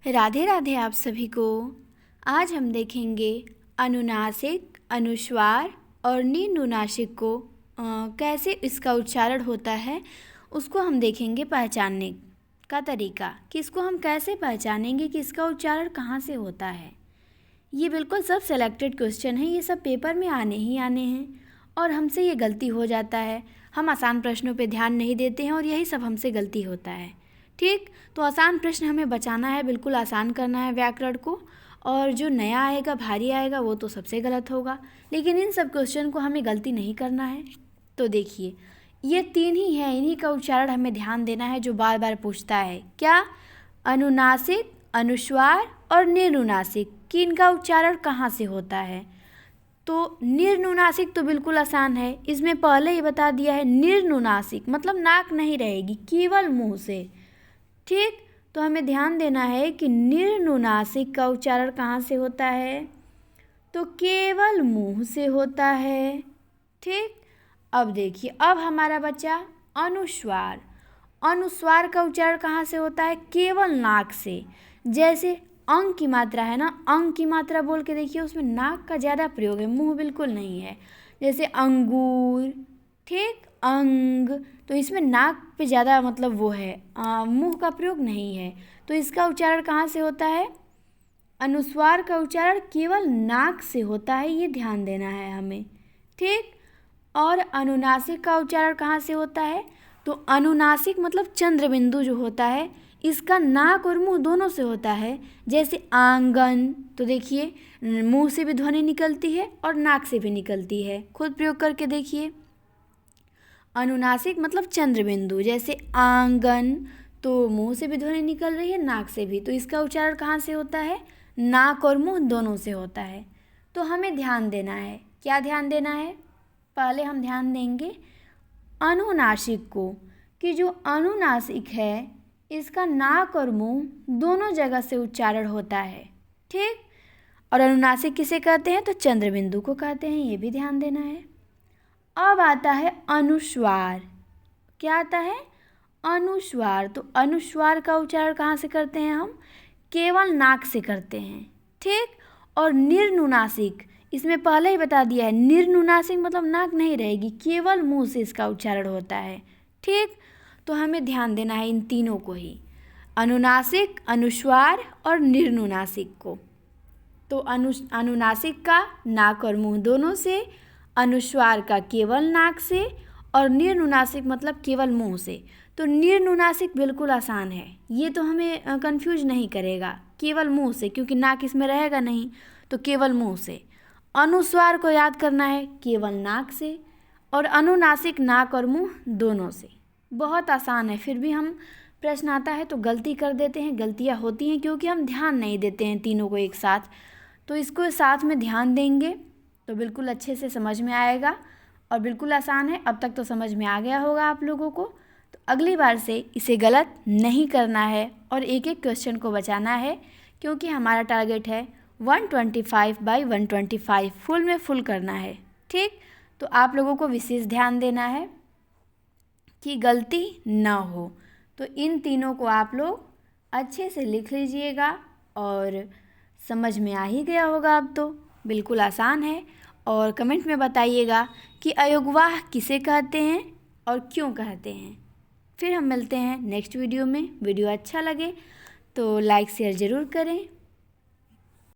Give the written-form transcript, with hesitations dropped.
राधे राधे आप सभी को। आज हम देखेंगे अनुनासिक, अनुस्वार और निर्नुनासिक को कैसे इसका उच्चारण होता है, उसको हम देखेंगे पहचानने का तरीका कि इसको हम कैसे पहचानेंगे कि इसका उच्चारण कहाँ से होता है। ये बिल्कुल सब सेलेक्टेड क्वेश्चन है, ये सब पेपर में आने ही आने हैं और हमसे ये गलती हो जाता है। हम आसान प्रश्नों पे ध्यान नहीं देते हैं और यही सब हमसे गलती होता है। ठीक, तो आसान प्रश्न हमें बचाना है, बिल्कुल आसान करना है व्याकरण को, और जो नया आएगा, भारी आएगा, वो तो सबसे गलत होगा। लेकिन इन सब क्वेश्चन को हमें गलती नहीं करना है। तो देखिए, ये तीन ही हैं, इन्हीं का उच्चारण हमें ध्यान देना है जो बार बार पूछता है। क्या? अनुनासिक, अनुस्वार और निर्नुनासिक, कि इनका उच्चारण कहाँ से होता है। तो निर्नुनासिक तो बिल्कुल आसान है, इसमें पहले ही बता दिया है। निर्नुनासिक मतलब नाक नहीं रहेगी, केवल मुंह से। ठीक, तो हमें ध्यान देना है कि निर्नुनासिक का उच्चारण कहाँ से होता है, तो केवल मुंह से होता है। ठीक, अब देखिए, अब हमारा बचा अनुस्वार। अनुस्वार का उच्चारण कहाँ से होता है, केवल नाक से। जैसे अंग की मात्रा है ना, अंग की मात्रा बोल के देखिए, उसमें नाक का ज़्यादा प्रयोग है, मुंह बिल्कुल नहीं है। जैसे अंगूर, ठीक, अंग, तो इसमें नाक पे ज़्यादा मतलब वो है, मुंह का प्रयोग नहीं है। तो इसका उच्चारण कहाँ से होता है, अनुस्वार का उच्चारण केवल नाक से होता है, ये ध्यान देना है हमें। ठीक, और अनुनासिक का उच्चारण कहाँ से होता है, तो अनुनासिक मतलब चंद्र बिंदु जो होता है, इसका नाक और मुंह दोनों से होता है। जैसे आंगन, तो देखिए मुंह से भी ध्वनि निकलती है और नाक से भी निकलती है, खुद प्रयोग करके देखिए। अनुनासिक मतलब चंद्र बिंदु, जैसे आंगन, तो मुंह से भी ध्वनि निकल रही है, नाक से भी, तो इसका उच्चारण कहाँ से होता है, नाक और मुंह दोनों से होता है। तो हमें ध्यान देना है, क्या ध्यान देना है, पहले हम ध्यान देंगे अनुनासिक को, कि जो अनुनासिक है इसका नाक और मुंह दोनों जगह से उच्चारण होता है। ठीक, और अनुनासिक किसे कहते हैं, तो चंद्र बिंदु को कहते हैं, ये भी ध्यान देना है। अब आता है अनुस्वार। क्या आता है, अनुस्वार। तो अनुस्वार का उच्चारण कहाँ से करते हैं हम, केवल नाक से करते हैं। ठीक, और निर्नुनासिक, इसमें पहले ही बता दिया है, निर्नुनासिक मतलब नाक नहीं रहेगी, केवल मुंह से इसका उच्चारण होता है। ठीक, तो हमें ध्यान देना है इन तीनों को ही, अनुनासिक, अनुस्वार और निर्नुनासिक को। तो अनुनासिक का नाक और मुंह दोनों से, अनुस्वार का केवल नाक से, और निर्नुनासिक मतलब केवल मुंह से। तो निर्नुनासिक बिल्कुल आसान है, ये तो हमें कंफ्यूज नहीं करेगा, केवल मुंह से, क्योंकि नाक इसमें रहेगा नहीं, तो केवल मुंह से। अनुस्वार को याद करना है, केवल नाक से, और अनुनासिक नाक और मुंह दोनों से। बहुत आसान है, फिर भी हम प्रश्न आता है तो गलती कर देते हैं, गलतियाँ होती हैं क्योंकि हम ध्यान नहीं देते हैं तीनों को एक साथ। तो इसको साथ में ध्यान देंगे तो बिल्कुल अच्छे से समझ में आएगा, और बिल्कुल आसान है। अब तक तो समझ में आ गया होगा आप लोगों को। तो अगली बार से इसे गलत नहीं करना है और एक एक क्वेश्चन को बचाना है, क्योंकि हमारा टारगेट है 125/125, फुल में फुल करना है। ठीक, तो आप लोगों को विशेष ध्यान देना है कि गलती ना हो। तो इन तीनों को आप लोग अच्छे से लिख लीजिएगा, और समझ में आ ही गया होगा अब तो, बिल्कुल आसान है। और कमेंट में बताइएगा कि अयोगवाह किसे कहते हैं और क्यों कहते हैं। फिर हम मिलते हैं नेक्स्ट वीडियो में। वीडियो अच्छा लगे तो लाइक शेयर ज़रूर करें।